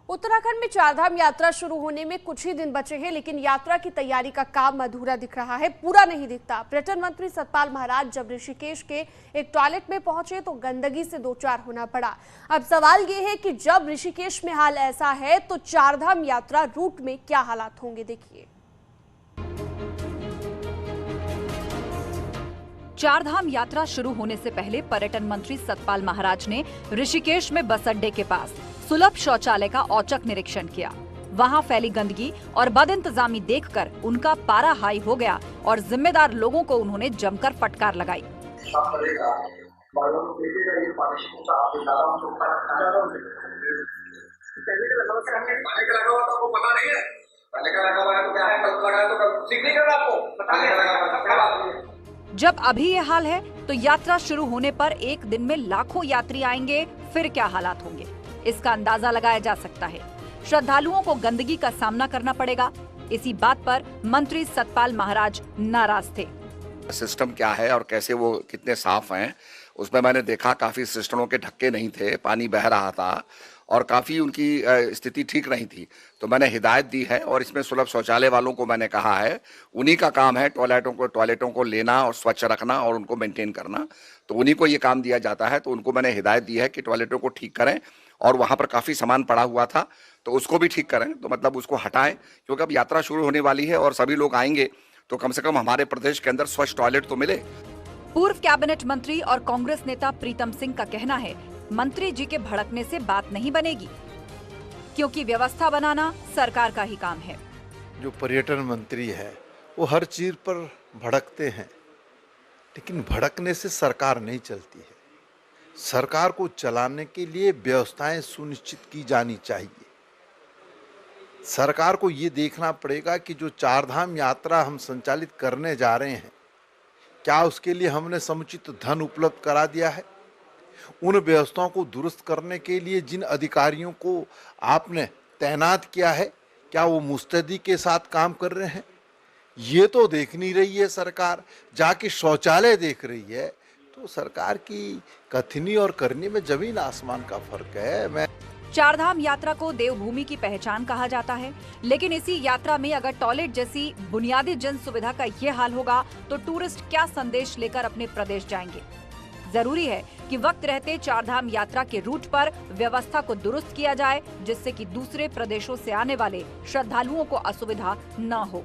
उत्तराखंड में चारधाम यात्रा शुरू होने में कुछ ही दिन बचे हैं, लेकिन यात्रा की तैयारी का काम अधूरा दिख रहा है, पूरा नहीं दिखता। पर्यटन मंत्री सतपाल महाराज जब ऋषिकेश के एक टॉयलेट में पहुंचे तो गंदगी से दो चार होना पड़ा। अब सवाल ये है कि जब ऋषिकेश में हाल ऐसा है तो चारधाम यात्रा रूट में क्या हालात होंगे, देखिए। चारधाम यात्रा शुरू होने से पहले पर्यटन मंत्री सतपाल महाराज ने ऋषिकेश में बस अड्डे के पास सुलभ शौचालय का औचक निरीक्षण किया। वहां फैली गंदगी और बदइंतजामी देखकर उनका पारा हाई हो गया और जिम्मेदार लोगों को उन्होंने जमकर फटकार लगाई। जब अभी ये हाल है तो यात्रा शुरू होने पर एक दिन में लाखों यात्री आएंगे, फिर क्या हालात होंगे, इसका अंदाजा लगाया जा सकता है। श्रद्धालुओं को गंदगी का सामना करना पड़ेगा। इसी बात पर मंत्री सतपाल महाराज नाराज थे। सिस्टम क्या है और कैसे वो कितने साफ हैं, उसमें मैंने देखा काफी सिस्टमों के ढक्के नहीं थे, पानी बह रहा था और काफी उनकी स्थिति ठीक नहीं थी। तो मैंने हिदायत दी है और इसमें सुलभ शौचालय वालों को मैंने कहा है, उन्हीं का काम है टॉयलेटों को लेना और स्वच्छ रखना और उनको मेंटेन करना। तो उन्हीं को ये काम दिया जाता है। तो उनको मैंने हिदायत दी है कि टॉयलेटों को ठीक करें और वहां पर काफी सामान पड़ा हुआ था तो उसको भी ठीक करें, तो मतलब उसको हटाएं, क्योंकि अब यात्रा शुरू होने वाली है और सभी लोग आएंगे तो कम से कम हमारे प्रदेश के अंदर स्वच्छ टॉयलेट तो मिले। पूर्व कैबिनेट मंत्री और कांग्रेस नेता प्रीतम सिंह का कहना है, मंत्री जी के भड़कने से बात नहीं बनेगी, क्योंकि व्यवस्था बनाना सरकार का ही काम है। जो पर्यटन मंत्री है वो हर चीज पर भड़कते हैं, लेकिन भड़कने से सरकार नहीं चलती है। सरकार को चलाने के लिए व्यवस्थाएं सुनिश्चित की जानी चाहिए। सरकार को ये देखना पड़ेगा कि जो चारधाम यात्रा हम संचालित करने जा रहे हैं, क्या उसके लिए हमने समुचित धन उपलब्ध करा दिया है। उन व्यवस्थाओं को दुरुस्त करने के लिए जिन अधिकारियों को आपने तैनात किया है, क्या वो मुस्तैदी के साथ काम कर रहे हैं, ये तो देख नहीं रही है सरकार। जाके शौचालय देख रही है। तो सरकार की कथनी और करनी में जमीन आसमान का फर्क है। चारधाम यात्रा को देवभूमि की पहचान कहा जाता है, लेकिन इसी यात्रा में अगर टॉयलेट जैसी बुनियादी जन सुविधा का ये हाल होगा तो टूरिस्ट क्या संदेश लेकर अपने प्रदेश जाएंगे। जरूरी है कि वक्त रहते चारधाम यात्रा के रूट पर व्यवस्था को दुरुस्त किया जाए, जिससे कि दूसरे प्रदेशों से आने वाले श्रद्धालुओं को असुविधा न हो।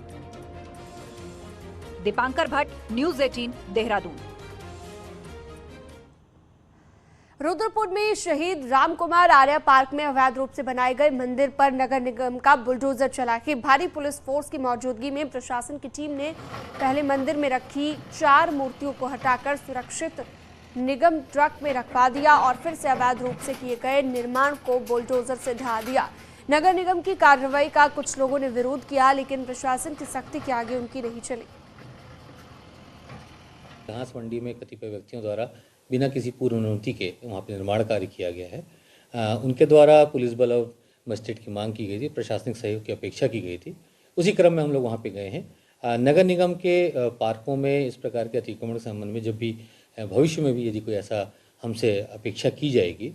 दीपांकर भट्ट, न्यूज़ 18, देहरादून। रुद्रपुर में शहीद रामकुमार आर्या पार्क में अवैध रूप से बनाए गए मंदिर पर नगर निगम का बुलडोजर चला कि भारी पुलिस फोर्स की मौजूदगी में प्रशासन की टीम ने पहले मंदिर में रखी 4 मूर्तियों को हटाकर सुरक्षित निगम ट्रक में रखवा दिया और फिर से अवैध रूप से किए गए निर्माण को बुलडोजर से ढा दिया। नगर निगम की कार्रवाई का कुछ लोगों ने विरोध किया, लेकिन प्रशासन की सख्ती के आगे उनकी नहीं चली। घास मंडी में कतिपय व्यक्तियों द्वारा बिना किसी पूर्व अनुमति के वहाँ पर निर्माण कार्य किया गया है। उनके द्वारा पुलिस बल और मजिस्ट्रेट की मांग की गई थी, प्रशासनिक सहयोग की अपेक्षा की गई थी। उसी क्रम में हम लोग वहाँ पे गए हैं। नगर निगम के पार्कों में इस प्रकार के अतिक्रमण के संबंध में जब भी भविष्य में भी यदि कोई ऐसा हमसे अपेक्षा की जाएगी